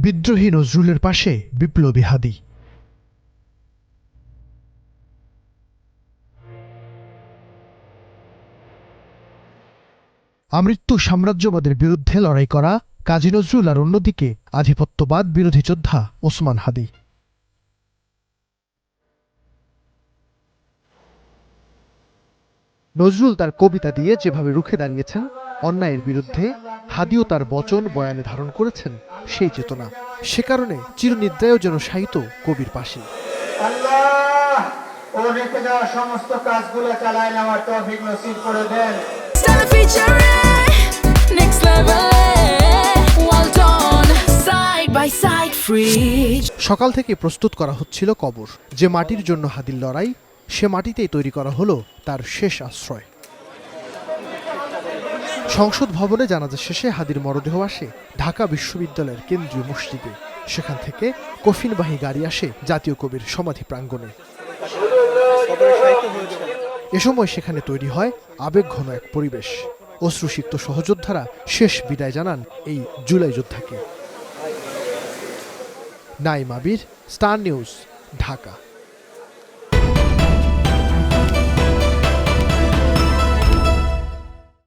বিদ্রোহী নজরুলের পাশে বিপ্লবী হাদি। আমৃত্যু সাম্রাজ্যবাদের বিরুদ্ধে লড়াই করা কাজী নজরুল, আর অন্যদিকে আধিপত্যবাদ বিরোধী যোদ্ধা ওসমান হাদি। নজরুল তার কবিতা দিয়ে যেভাবে রুখে দাঁড়িয়েছেন অন্যায়ের বিরুদ্ধে, হাদিও তার বচন বয়ানে ধারণ করেছেন সেই চেতনা। সে কারণে চিরনিদ্রায়ও যেন শায়িত কবির পাশে। আল্লাহ ও রেখে যাওয়া সমস্ত কাজগুলো চালায় নেওয়ার তৌফিক নসিব করে দেন। সকাল থেকে প্রস্তুত করা হচ্ছিল কবর। যে মাটির জন্য হাদির লড়াই, সে মাটিতেই তৈরি করা হলো তার শেষ আশ্রয়। সংসদ ভবনে জানাজা শেষে হাদির মরদেহ আসে ঢাকা বিশ্ববিদ্যালয়ের কেন্দ্রীয় মসজিদে। সেখান থেকে কফিনবাহী গাড়ি আসে জাতীয় কবির সমাধি প্রাঙ্গণে। এ সময় সেখানে তৈরি হয় আবেগঘন এক পরিবেশ। অশ্রুসিক্ত সহযোদ্ধারা শেষ বিদায় জানান এই জুলাই যোদ্ধাকে। নাইম আবির, স্টার নিউজ, ঢাকা।